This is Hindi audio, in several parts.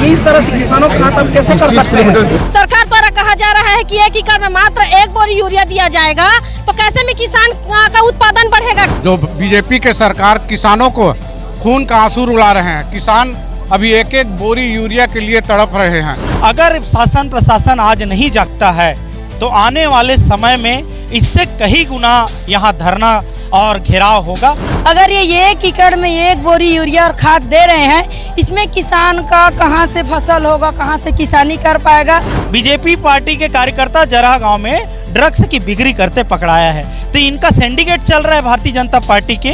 इस तरह से किसानों के साथ हम कैसे कर सकते हैं? सरकार द्वारा कहा जा रहा है कि 1 एकड़ में मात्र 1 बोरी यूरिया दिया जाएगा, तो कैसे में किसान का उत्पादन बढ़ेगा? जो बीजेपी के सरकार किसानों को खून का आंसू रुला रहे हैं, किसान अभी 1-1 बोरी यूरिया के लिए तड़प रहे हैं। अगर शासन प्रशासन आज नहीं जागता है तो आने वाले समय में इससे कई गुना यहाँ धरना और घेराव होगा। अगर ये 1 एकड़ में 1 बोरी यूरिया और खाद दे रहे हैं, इसमें किसान का कहां से फसल होगा, कहां से किसानी कर पाएगा? बीजेपी पार्टी के कार्यकर्ता जरहा गांव में ड्रग्स की बिक्री करते पकड़ाया है, तो इनका सिंडिकेट चल रहा है भारतीय जनता पार्टी के।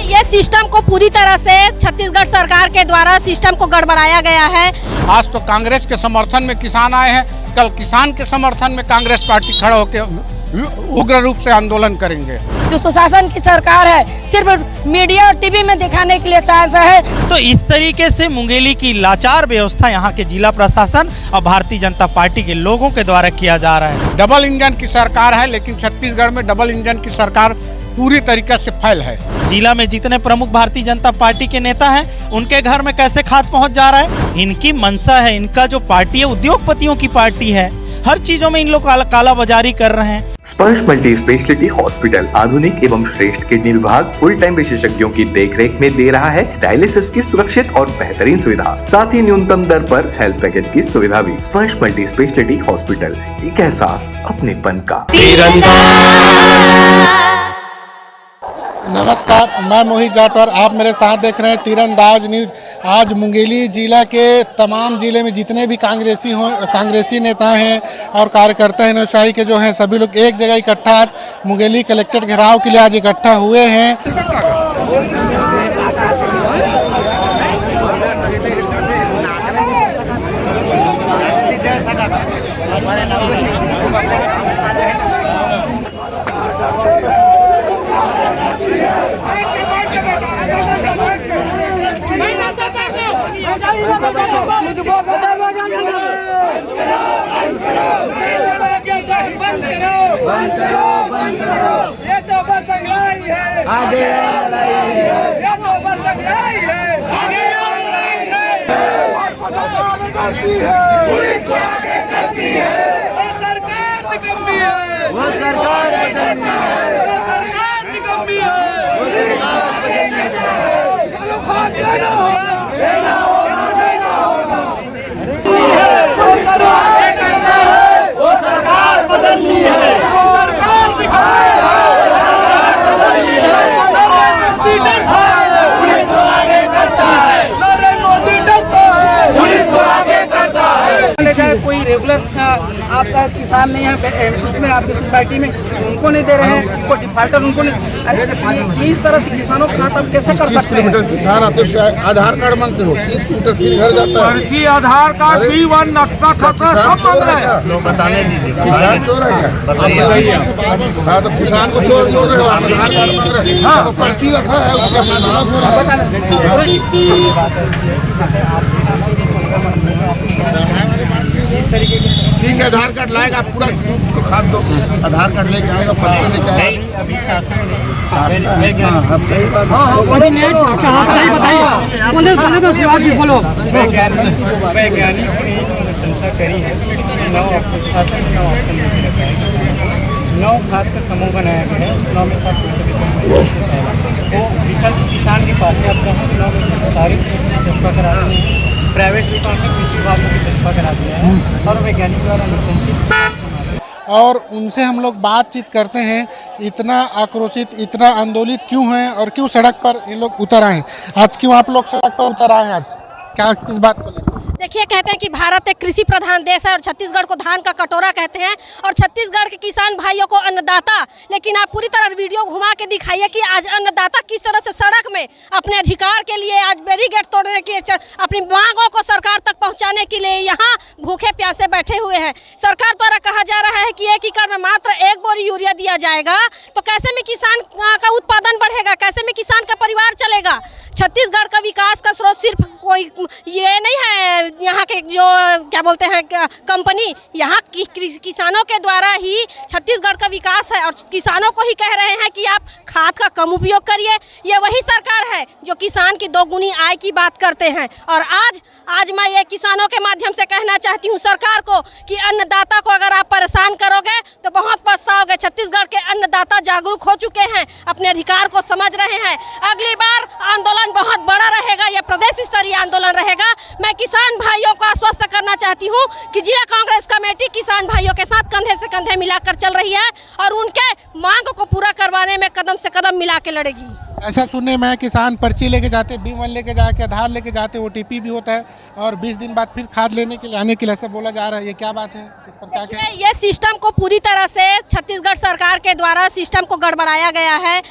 ये सिस्टम को पूरी तरह से छत्तीसगढ़ सरकार के द्वारा सिस्टम को गड़बड़ाया गया है। आज तो कांग्रेस के समर्थन में किसान आए हैं, कल किसान के समर्थन में कांग्रेस पार्टी खड़ा होकर उग्र रूप से आंदोलन करेंगे। जो सुशासन की सरकार है सिर्फ मीडिया और टीवी में दिखाने के लिए साजिश है। तो इस तरीके से मुंगेली की लाचार व्यवस्था यहाँ के जिला प्रशासन और भारतीय जनता पार्टी के लोगों के द्वारा किया जा रहा है। डबल इंजन की सरकार है, लेकिन छत्तीसगढ़ में डबल इंजन की सरकार पूरी तरीके से फेल है। जिला में जितने प्रमुख भारतीय जनता पार्टी के नेता हैं, उनके घर में कैसे खाद पहुंच जा रहा है? इनकी मंशा है, इनका जो पार्टी है उद्योगपतियों की पार्टी है, हर चीजों में इन लोग काला बाजारी कर रहे हैं। स्पर्श मल्टी स्पेशलिटी हॉस्पिटल आधुनिक एवं श्रेष्ठ किडनी विभाग फुल टाइम विशेषज्ञों की देखरेख में दे रहा है डायलिसिस की सुरक्षित और बेहतरीन सुविधा, साथ ही न्यूनतम दर पर हेल्थ पैकेज की सुविधा भी। स्पर्श मल्टी स्पेशलिटी हॉस्पिटल, एक एहसास अपनेपन का। नमस्कार, मैं मोहित जाटवर, आप मेरे साथ देख रहे हैं तीरंदाज न्यूज। आज मुंगेली जिला के तमाम जिले में जितने भी कांग्रेसी नेता हैं और कार्यकर्ता हैं, नौशाही के जो हैं, सभी लोग एक जगह इकट्ठा आज मुंगेली कलेक्टर घेराव के लिए आज इकट्ठा हुए हैं। ये तो बस लड़ाई है, आगे लड़ाई है, ये तो बस लड़ाई है, आगे लड़ाई है, पुलिस को आगे करती है, वो सरकार निकम्मी है, वो सरकार निकम्मी है, वो सरकार निकम्मी है, वो सरकार निकम्मी है, चलो खाद देना होगा, देना होगा, देना होगा, वो सरकार करना है, वो सरकार बदलनी है, वो सरकार दिखाए है, सरकार बदलनी है, नरेंद्र मोदी डरता है, पुलिस को आगे करता है, नरेंद्र मोदी डरता है, पुलिस को आगे करता है। कोई रेगुलर आपका किसान नहीं है उसमें आपकी सोसाइटी में, उनको नहीं दे रहे हैं, उनको डिफाल्टर उनको नहीं। इस तरह से किसानों के साथ आप कैसे कर सकते हैं? किसान आते आधार कार्ड मांगते हो, 30 किलोमीटर फिर घर जाता है, पर्ची, आधार कार्ड, B1 नक्शा खतरा सब मांग रहे हैं। बताने दीजिए, किसान चोर है क्या? हाँ, तो किसान को चोर बोल रहे हो, आधार कार्ड मांग रहे हैं, हाँ, पर्ची रखा है उसका ठीक है। आधार कार्ड लाएगा, पूरा उसको खाद दो, आधार कार्ड लेके आएगा, पर्ची लेके आएगा। अभी शासन वैज्ञानिकों ने अनुशंसा करी है, 9 खाद का समूह बनाया गया है। उस 9 में 60% वो विकल्प किसान के पास है। अब जहाँ 9 में सारे से चस्पा करा रहे हैं, प्राइवेट विभाग में कृषि विभाग में भी चस्पा करा दिया है और वैज्ञानिक द्वारा अनुशंसित। और उनसे हम लोग बातचीत करते हैं, इतना आक्रोशित, इतना आंदोलित क्यों हैं और क्यों सड़क पर ये लोग उतर आए? आज क्यों आप लोग सड़क पर उतर आए? आज क्या किस बात को लेकर? देखिए, कहते हैं कि भारत एक कृषि प्रधान देश है और छत्तीसगढ़ को धान का कटोरा कहते हैं और छत्तीसगढ़ के किसान भाइयों को अन्नदाता। लेकिन आप पूरी तरह वीडियो घुमा के दिखाइए कि आज अन्नदाता किस तरह से सड़क में अपने अधिकार के लिए आज बैरिकेड तोड़ने की, अपनी मांगों को सरकार तक पहुंचाने के लिए यहाँ भूखे प्यासे बैठे हुए हैं। सरकार द्वारा कहा जा रहा है कि 1 एकड़ में मात्र 1 बोरी यूरिया दिया जाएगा, तो कैसे में किसान का उत्पादन बढ़ेगा, कैसे में किसान का परिवार चलेगा? छत्तीसगढ़ का विकास का स्रोत सिर्फ कोई ये नहीं है यहाँ के जो क्या बोलते हैं कंपनी, यहाँ की किसानों के द्वारा ही छत्तीसगढ़ का विकास है और किसानों को ही कह रहे हैं कि आप खाद का कम उपयोग करिए। ये वही सरकार है जो किसान की दोगुनी आय की बात करते हैं। और आज मैं ये किसानों के माध्यम से कहना चाहती हूँ सरकार को कि अन्नदाता को अगर आप परेशान करोगे तो बहुत पछताओगे। छत्तीसगढ़ के अन्नदाता जागरूक हो चुके हैं, अपने अधिकार को समझ रहे हैं। अगली बार आंदोलन बहुत बड़ा रहेगा, यह प्रदेश स्तरीय आंदोलन रहेगा। मैं किसान भाइयों को आश्वस्त करना चाहती हूँ कि जिला कांग्रेस कमेटी किसान भाइयों के साथ कंधे से कंधे मिलाकर चल रही है और उनके मांग को पूरा करवाने में कदम से कदम मिला के लड़ेगी। ऐसा सुनने में किसान पर्ची लेके जाते, B1 लेके जाके आधार लेके जाते, OTP भी होता है और 20 दिन बाद फिर खाद लेने के लिए आने के लिए ऐसा बोला जा रहा है। ये क्या बात है, इस पर क्या कहें? ये सिस्टम को पूरी तरह से छत्तीसगढ़ सरकार के द्वारा सिस्टम को गड़बड़ाया गया है।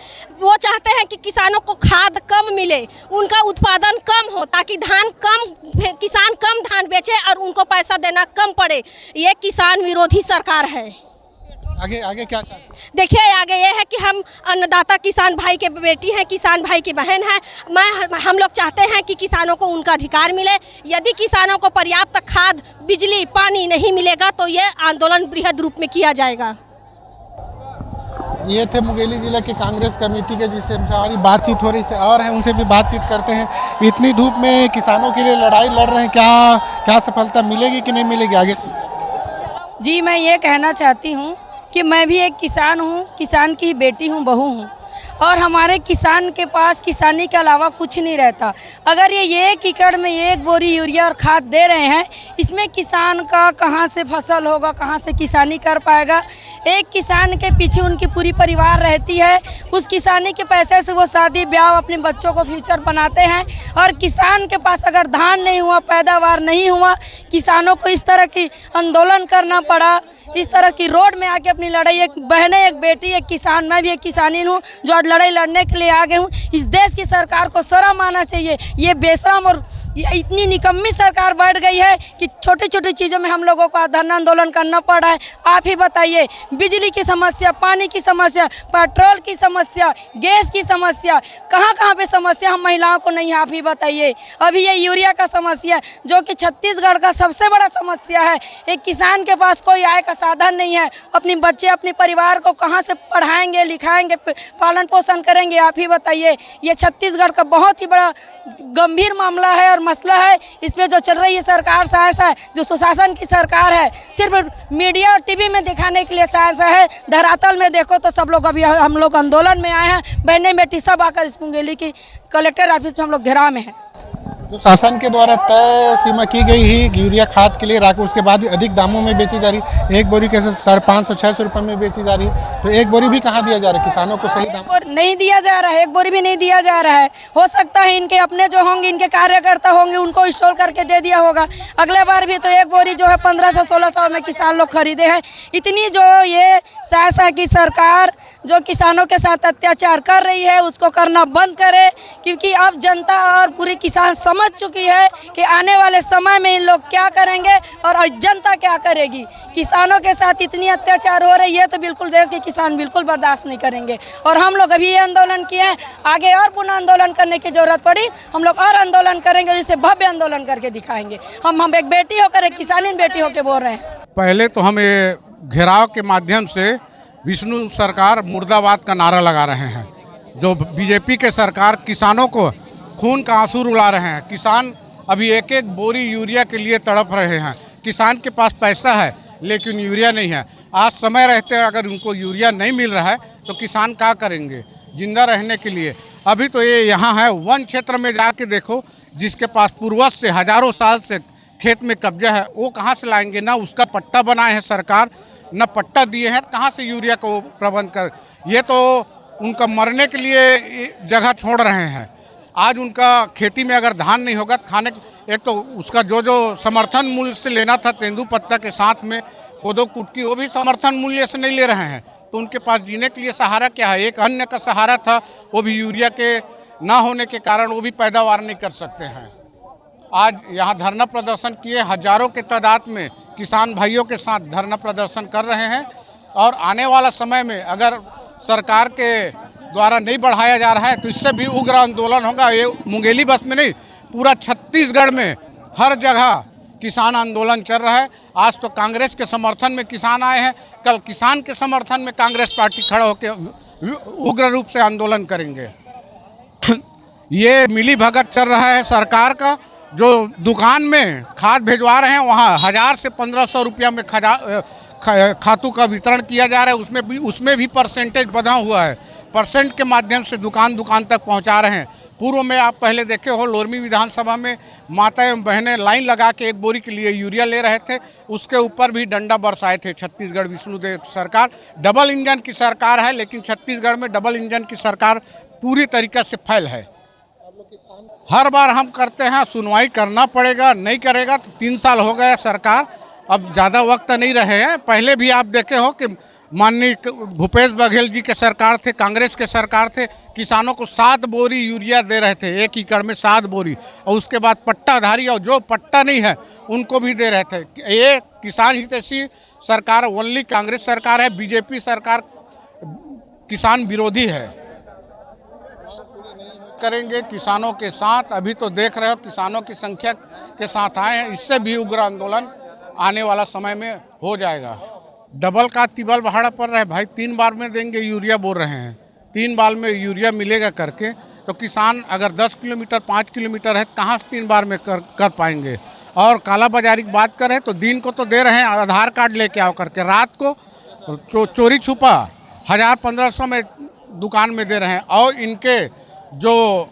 वो चाहते हैं कि किसानों को खाद कम मिले, उनका उत्पादन कम हो, ताकि किसान कम धान बेचे और उनको पैसा देना कम पड़े। ये किसान विरोधी सरकार है। आगे क्या चाहते हैं? देखिए आगे ये है कि हम अन्नदाता किसान भाई के बेटी हैं, किसान भाई की बहन है। हम लोग चाहते हैं कि किसानों को उनका अधिकार मिले। यदि किसानों को पर्याप्त खाद, बिजली, पानी नहीं मिलेगा तो ये आंदोलन बृहद रूप में किया जाएगा। ये थे मुंगेली जिला की कांग्रेस कमेटी के, जिससे हमारी बातचीत हो रही है और हैं उनसे भी बातचीत करते हैं। इतनी धूप में किसानों के लिए लड़ाई लड़ रहे हैं, क्या सफलता मिलेगी कि नहीं मिलेगी आगे? जी मैं ये कहना चाहती हूँ कि मैं भी एक किसान हूँ, किसान की बेटी हूँ, बहू हूँ और हमारे किसान के पास किसानी के अलावा कुछ नहीं रहता। अगर ये 1 एकड़ में 1 बोरी यूरिया और खाद दे रहे हैं, इसमें किसान का कहाँ से फसल होगा, कहाँ से किसानी कर पाएगा? एक किसान के पीछे उनकी पूरी परिवार रहती है। उस किसानी के पैसे से वो शादी ब्याह अपने बच्चों को फ्यूचर बनाते हैं। और किसान के पास अगर धान नहीं हुआ, पैदावार नहीं हुआ, किसानों को इस तरह की आंदोलन करना पड़ा, इस तरह की रोड में आके अपनी लड़ाई, एक बहनें, एक बेटी, एक किसान, मैं भी एक किसानी हूँ जो आज लड़ाई लड़ने के लिए आ गए हूँ। इस देश की सरकार को शर्म आना चाहिए। ये बेशरम और इतनी निकम्मी सरकार बढ़ गई है कि छोटी छोटी चीज़ों में हम लोगों को धरना आंदोलन करना पड़ रहा है। आप ही बताइए, बिजली की समस्या, पानी की समस्या, पेट्रोल की समस्या, गैस की समस्या, कहाँ पे समस्या हम महिलाओं को नहीं है, आप ही बताइए। अभी ये यूरिया का समस्या जो कि छत्तीसगढ़ का सबसे बड़ा समस्या है। एक किसान के पास कोई आय का साधन नहीं है, अपने बच्चे, अपने परिवार को कहाँ से पढ़ाएंगे, लिखाएंगे, पालन पोषण करेंगे, आप ही बताइए। ये छत्तीसगढ़ का बहुत ही बड़ा गंभीर मामला है और मसला है। इसमें जो चल रही है सरकार सहायता है, जो सुशासन की सरकार है, सिर्फ मीडिया और टीवी में दिखाने के लिए सहायता है। धरातल में देखो तो सब लोग, अभी हम लोग आंदोलन में आए हैं, बहने बेटी सब आकर इस मुंगेली की कलेक्टर ऑफिस में हम लोग घेराव में हैं। जो शासन के द्वारा तय सीमा की गई ही यूरिया खाद के लिए राखी, उसके बाद भी अधिक दामों में बेची जा रही। 1 बोरी कैसे 550-600 रुपये में बेची जा रही है, तो 1 बोरी भी कहाँ दिया जा रहा है किसानों को? सही दाम नहीं दिया जा रहा है, 1 बोरी भी नहीं दिया जा रहा है। हो सकता है इनके अपने जो होंगे, इनके कार्यकर्ता होंगे, उनको स्टोर करके दे दिया होगा। अगले बार भी तो 1 बोरी जो है 1500-1600 में किसान लोग खरीदे हैं। इतनी जो ये शासन की सरकार जो किसानों के साथ अत्याचार कर रही है, उसको करना बंद करे, क्योंकि अब जनता और पूरी किसान समझ चुकी है कि आने वाले समय में इन लोग क्या करेंगे और जनता क्या करेगी। किसानों के साथ इतनी अत्याचार हो रही है तो बिल्कुल देश के किसान बिल्कुल बर्दाश्त नहीं करेंगे। और हम लोग अभी ये आंदोलन किए हैं, आगे और पुनः आंदोलन करने की जरूरत पड़ी, हम लोग और आंदोलन करेंगे और इससे भव्य आंदोलन करके दिखाएंगे। हम एक बेटी होकर, एक किसानी बेटी होकर बोल रहे हैं। पहले तो हम ये घेराव के माध्यम से विष्णु सरकार मुर्दाबाद का नारा लगा रहे हैं। जो बीजेपी के सरकार किसानों को खून का आंसू रुला रहे हैं। किसान अभी 1-1 बोरी यूरिया के लिए तड़प रहे हैं। किसान के पास पैसा है लेकिन यूरिया नहीं है। आज समय रहते अगर उनको यूरिया नहीं मिल रहा है तो किसान क्या करेंगे जिंदा रहने के लिए? अभी तो ये यहाँ है, वन क्षेत्र में जाके देखो, जिसके पास पूर्वज से हजारों साल से खेत में कब्जा है, वो कहाँ से लाएंगे? ना उसका पट्टा बनाए हैं सरकार, न पट्टा दिए हैं, कहाँ से यूरिया को प्रबंध कर? ये तो उनका मरने के लिए जगह छोड़ रहे हैं। आज उनका खेती में अगर धान नहीं होगा खाने, एक तो उसका जो समर्थन मूल्य से लेना था तेंदुपत्ता के साथ में कोदो कुटकी, वो भी समर्थन मूल्य से नहीं ले रहे हैं। तो उनके पास जीने के लिए सहारा क्या है? एक अन्न का सहारा था, वो भी यूरिया के ना होने के कारण वो भी पैदावार नहीं कर सकते हैं। आज यहाँ धरना प्रदर्शन किए, हजारों के तादाद में किसान भाइयों के साथ धरना प्रदर्शन कर रहे हैं। और आने वाला समय में अगर सरकार के द्वारा नहीं बढ़ाया जा रहा है तो इससे भी उग्र आंदोलन होगा। ये मुंगेली बस में नहीं, पूरा छत्तीसगढ़ में हर जगह किसान आंदोलन चल रहा है। आज तो कांग्रेस के समर्थन में किसान आए हैं, कल किसान के समर्थन में कांग्रेस पार्टी खड़ा होकर उग्र रूप से आंदोलन करेंगे। ये मिली भगत चल रहा है सरकार का। जो दुकान में खाद भिजवा रहे हैं वहाँ 1000 से 1500 रुपया में खातों का वितरण किया जा रहा है। उसमें भी परसेंटेज बंधा हुआ है। परसेंट के माध्यम से दुकान तक पहुँचा रहे हैं। पूर्व में आप पहले देखे हो, लोरमी विधानसभा में माताएं बहनें लाइन लगा के एक बोरी के लिए यूरिया ले रहे थे। उसके ऊपर भी डंडा बरसाए थे छत्तीसगढ़ विष्णुदेव सरकार। डबल इंजन की सरकार है, लेकिन छत्तीसगढ़ में डबल इंजन की सरकार पूरी तरीके से फेल है। हर बार हम करते हैं, सुनवाई करना पड़ेगा, नहीं करेगा तो 3 साल हो गए सरकार, अब ज़्यादा वक्त नहीं रहे हैं। पहले भी आप देखे हो कि माननीय भूपेश बघेल जी के सरकार थे, कांग्रेस के सरकार थे, किसानों को 7 बोरी यूरिया दे रहे थे, 1 एकड़ में 7 बोरी, और उसके बाद पट्टाधारी और जो पट्टा नहीं है उनको भी दे रहे थे। ये किसान हितैषी सरकार ओनली कांग्रेस सरकार है। बीजेपी सरकार किसान विरोधी है। करेंगे किसानों के साथ। अभी तो देख रहे हो किसानों की संख्या के साथ आए हैं। इससे भी उग्र आंदोलन आने वाला समय में हो जाएगा। डबल का तिबल भाड़ा पड़ रहा है भाई। 3 बार में देंगे यूरिया बोल रहे हैं। 3 बार में यूरिया मिलेगा करके तो किसान अगर 10 किलोमीटर 5 किलोमीटर है कहाँ से 3 बार में कर पाएंगे। और कालाबाजारी की बात करें तो दिन को तो दे रहे हैं, आधार कार्ड लेके आओ करके, रात को चोरी छुपा 1000-1500 में दुकान में दे रहे हैं। और इनके जो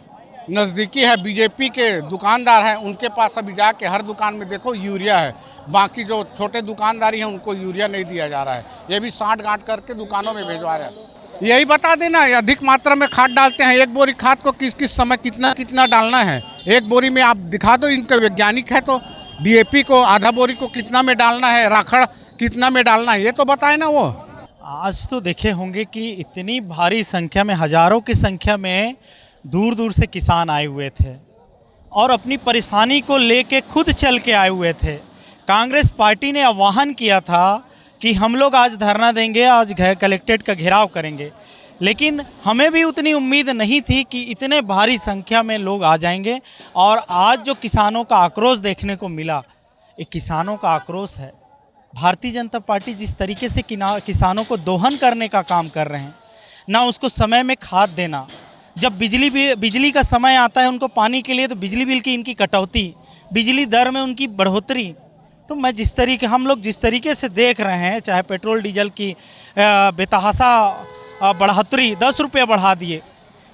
नज़दीकी है बीजेपी के दुकानदार हैं, उनके पास अभी जाके हर दुकान में देखो यूरिया है। बाकी जो छोटे दुकानदारी हैं उनको यूरिया नहीं दिया जा रहा है। ये भी साँठ गांठ करके दुकानों में भेजवा रहे हैं। यही बता देना, अधिक मात्रा में खाद डालते हैं। एक बोरी खाद को किस किस समय कितना डालना है। एक बोरी में आप दिखा दो, इनका वैज्ञानिक है तो DAP को आधा बोरी को कितना में डालना है, राखड़ कितना में डालना है, ये तो बताए ना वो। आज तो देखे होंगे कि इतनी भारी संख्या में, हजारों की संख्या में दूर दूर से किसान आए हुए थे और अपनी परेशानी को लेके खुद चल के आए हुए थे। कांग्रेस पार्टी ने आह्वान किया था कि हम लोग आज धरना देंगे, आज कलेक्ट्रेट का घेराव करेंगे, लेकिन हमें भी उतनी उम्मीद नहीं थी कि इतने भारी संख्या में लोग आ जाएंगे। और आज जो किसानों का आक्रोश देखने को मिला, ये किसानों का आक्रोश है। भारतीय जनता पार्टी जिस तरीके से किसानों को दोहन करने का काम कर रहे हैं, ना उसको समय में खाद देना, जब बिजली का समय आता है उनको पानी के लिए तो बिजली बिल की इनकी कटौती, बिजली दर में उनकी बढ़ोतरी। तो हम लोग जिस तरीके से देख रहे हैं, चाहे पेट्रोल डीजल की बेतहाशा बढ़ोतरी 10 रुपये बढ़ा दिए,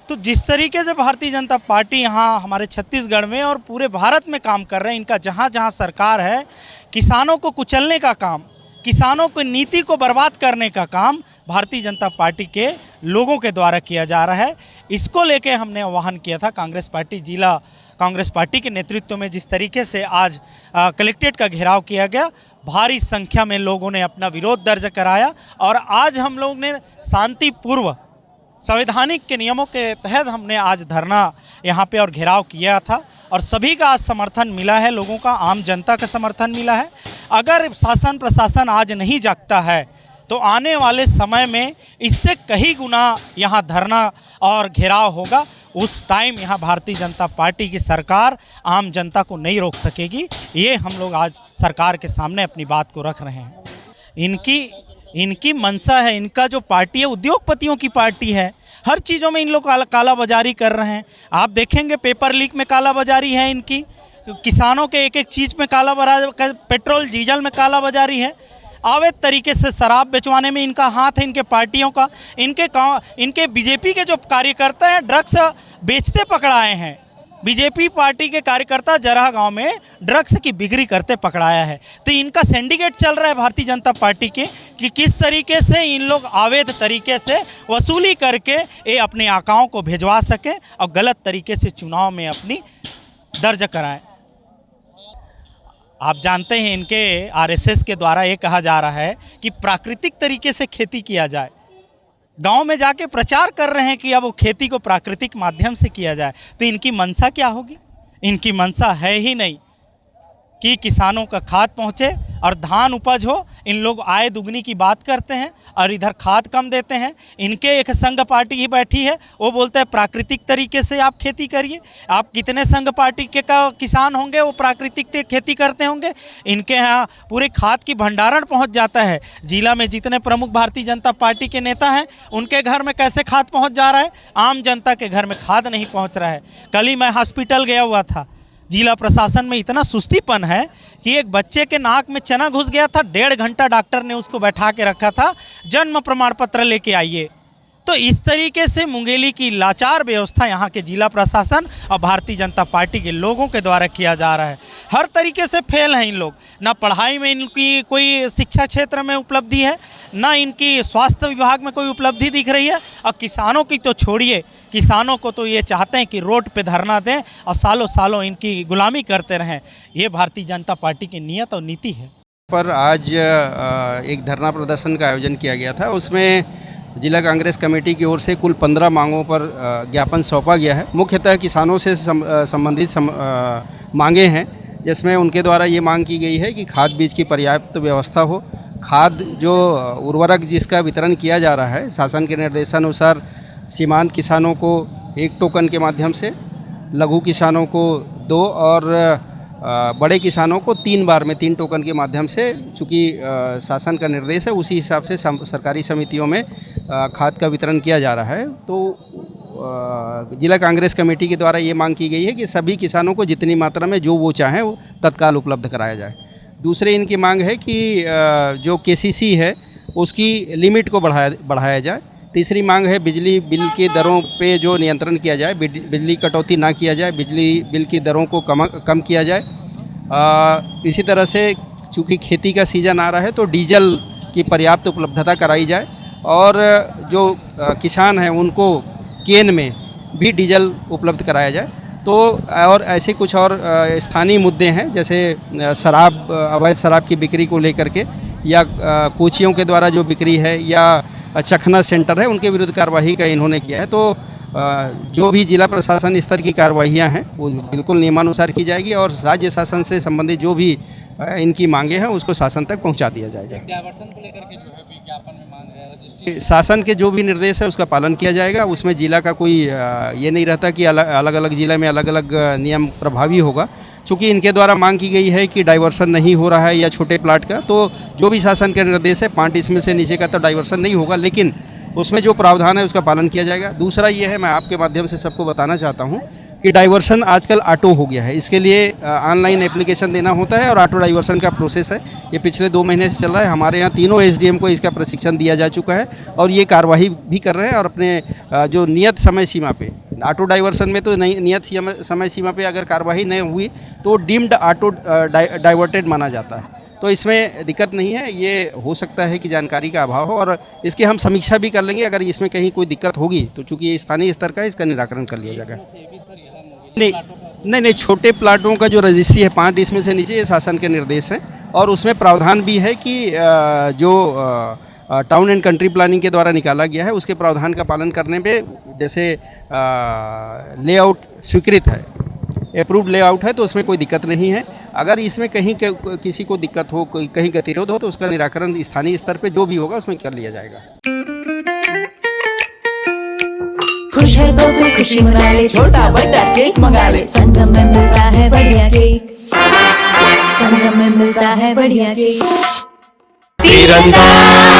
तो जिस तरीके से भारतीय जनता पार्टी यहाँ हमारे छत्तीसगढ़ में और पूरे भारत में काम कर रहे हैं, इनका जहाँ जहाँ सरकार है, किसानों को कुचलने का काम, किसानों की नीति को बर्बाद करने का काम भारतीय जनता पार्टी के लोगों के द्वारा किया जा रहा है। इसको लेके हमने आह्वान किया था। जिला कांग्रेस पार्टी के नेतृत्व में जिस तरीके से आज कलेक्ट्रेट का घेराव किया गया, भारी संख्या में लोगों ने अपना विरोध दर्ज कराया और आज हम लोग ने शांतिपूर्व संवैधानिक के नियमों के तहत हमने आज धरना यहाँ पे और घेराव किया था और सभी का आज समर्थन मिला है। लोगों का, आम जनता का समर्थन मिला है। अगर शासन प्रशासन आज नहीं जागता है तो आने वाले समय में इससे कई गुना यहाँ धरना और घेराव होगा। उस टाइम यहाँ भारतीय जनता पार्टी की सरकार आम जनता को नहीं रोक सकेगी। ये हम लोग आज सरकार के सामने अपनी बात को रख रहे हैं। इनकी मंशा है, इनका जो पार्टी है उद्योगपतियों की पार्टी है। हर चीज़ों में इन लोग कालाबाजारी कर रहे हैं। आप देखेंगे पेपर लीक में कालाबाजारी है इनकी, किसानों के एक एक चीज़ में कालाबाजारी, पेट्रोल डीजल में कालाबाजारी है, अवैध तरीके से शराब बेचवाने में इनका हाथ है, इनके पार्टियों का। इनके बीजेपी के जो कार्यकर्ता हैं ड्रग्स बेचते पकड़ाए हैं। बीजेपी पार्टी के कार्यकर्ता जरहा गांव में ड्रग्स की बिक्री करते पकड़ाया है। तो इनका सिंडिकेट चल रहा है भारतीय जनता पार्टी के कि किस तरीके से इन लोग अवैध तरीके से वसूली करके ये अपने आकाओं को भेजवा सकें और गलत तरीके से चुनाव में अपनी दर्ज कराएं। आप जानते हैं इनके RSS के द्वारा ये कहा जा रहा है कि प्राकृतिक तरीके से खेती किया जाए। गांव में जाके प्रचार कर रहे हैं कि अब वो खेती को प्राकृतिक माध्यम से किया जाए। तो इनकी मंशा क्या होगी? इनकी मंशा है ही नहीं कि किसानों का खाद पहुंचे और धान उपज हो, इन लोग आय दुगनी की बात करते हैं और इधर खाद कम देते हैं। इनके एक संघ पार्टी ही बैठी है, वो बोलते हैं प्राकृतिक तरीके से आप खेती करिए। आप कितने संघ पार्टी के का किसान होंगे वो प्राकृतिक खेती करते होंगे? इनके यहाँ पूरे खाद की भंडारण पहुँच जाता है। जिला में जितने प्रमुख भारतीय जनता पार्टी के नेता हैं उनके घर में कैसे खाद पहुँच जा रहा है, आम जनता के घर में खाद नहीं पहुँच रहा है। कल ही मैं हॉस्पिटल गया हुआ था, जिला प्रशासन में इतना सुस्तीपन है कि एक बच्चे के नाक में चना घुस गया था, 1.5 घंटा डॉक्टर ने उसको बैठा के रखा था, जन्म प्रमाण पत्र लेके आइए। तो इस तरीके से मुंगेली की लाचार व्यवस्था यहाँ के जिला प्रशासन और भारतीय जनता पार्टी के लोगों के द्वारा किया जा रहा है। हर तरीके से फेल हैं इन लोग। ना पढ़ाई में इनकी कोई शिक्षा क्षेत्र में उपलब्धि है, ना इनकी स्वास्थ्य विभाग में कोई उपलब्धि दिख रही है, और किसानों की तो छोड़िए, किसानों को तो ये चाहते हैं कि रोड पे धरना दें और सालों सालों इनकी गुलामी करते रहें। ये भारतीय जनता पार्टी की नीयत और नीति है। पर आज एक धरना प्रदर्शन का आयोजन किया गया था। उसमें जिला कांग्रेस कमेटी की ओर से कुल 15 मांगों पर ज्ञापन सौंपा गया है। मुख्यतः किसानों से संबंधित मांगे हैं, जिसमें उनके द्वारा ये मांग की गई है कि खाद बीज की पर्याप्त व्यवस्था हो। खाद जो उर्वरक जिसका वितरण किया जा रहा है, शासन के निर्देशानुसार सीमांत किसानों को 1 टोकन के माध्यम से, लघु किसानों को 2 और बड़े किसानों को 3 बार में 3 टोकन के माध्यम से, चूँकि शासन का निर्देश है उसी हिसाब से सरकारी समितियों में खाद का वितरण किया जा रहा है। तो जिला कांग्रेस कमेटी के द्वारा ये मांग की गई है कि सभी किसानों को जितनी मात्रा में जो वो चाहें वो तत्काल उपलब्ध कराया जाए। दूसरे इनकी मांग है कि जो केसीसी है उसकी लिमिट को बढ़ाया जाए। तीसरी मांग है बिजली बिल की दरों पे जो नियंत्रण किया जाए, बिजली कटौती ना किया जाए, बिजली बिल की दरों को कम किया जाए। इसी तरह से चूँकि खेती का सीज़न आ रहा है तो डीजल की पर्याप्त उपलब्धता कराई जाए, और जो किसान हैं उनको केन में भी डीजल उपलब्ध कराया जाए। तो और ऐसे कुछ और स्थानीय मुद्दे हैं, जैसे शराब, अवैध शराब की बिक्री को लेकर के, या कोचियों के द्वारा जो बिक्री है, या चखना सेंटर है, उनके विरुद्ध कार्रवाई का इन्होंने किया है। तो जो भी जिला प्रशासन स्तर की कार्रवाइयाँ हैं वो बिल्कुल नियमानुसार की जाएगी, और राज्य शासन से संबंधित जो भी इनकी मांगे हैं उसको शासन तक पहुंचा दिया जाएगा। डायवर्सन को लेकर के जो है विज्ञापन में मांग रहे हैं, शासन के जो भी निर्देश है उसका पालन किया जाएगा। उसमें जिला का कोई ये नहीं रहता कि अलग अलग जिला में अलग अलग नियम प्रभावी होगा। चूँकि इनके द्वारा मांग की गई है कि डाइवर्सन नहीं हो रहा है या छोटे प्लाट का, तो जो भी शासन के निर्देश है 5 डिसमिल से नीचे का तो डाइवर्सन नहीं होगा, लेकिन उसमें जो प्रावधान है उसका पालन किया जाएगा। दूसरा ये है, मैं आपके माध्यम से सबको बताना चाहता हूँ कि डाइवर्सन आजकल ऑटो हो गया है। इसके लिए ऑनलाइन एप्लीकेशन देना होता है और ऑटो डाइवर्सन का प्रोसेस है। ये पिछले 2 महीने से चल रहा है। हमारे यहाँ तीनों एसडीएम को इसका प्रशिक्षण दिया जा चुका है और ये कार्यवाही भी कर रहे हैं। और अपने जो नियत समय सीमा पे, ऑटो डाइवर्सन में तो नियत समय सीमा पे अगर कार्रवाई नहीं हुई तो डीम्ड ऑटो डाइवर्टेड माना जाता है। तो इसमें दिक्कत नहीं है। ये हो सकता है कि जानकारी का अभाव हो, और इसकी हम समीक्षा भी कर लेंगे। अगर इसमें कहीं कोई दिक्कत होगी तो चूँकि ये स्थानीय स्तर का है, इसका निराकरण कर लिया जाएगा। नहीं, छोटे प्लाटों का जो रजिस्ट्री है 5 डिसमिल से नीचे, ये शासन के निर्देश हैं। और उसमें प्रावधान भी है कि जो टाउन एंड कंट्री प्लानिंग के द्वारा निकाला गया है उसके प्रावधान का पालन करने पे, जैसे लेआउट स्वीकृत है, अप्रूव्ड लेआउट है, तो उसमें कोई दिक्कत नहीं है। अगर इसमें कहीं किसी को दिक्कत हो, कहीं गतिरोध हो, तो उसका निराकरण स्थानीय स्तर पे जो भी होगा उसमें कर लिया जाएगा। खुश है तो फिर खुशी मना ले, छोटा बड़ा केक मंगा ले, संगम में मिलता है बढ़िया केक, संगम में मिलता है बढ़िया केक। तीरंदाज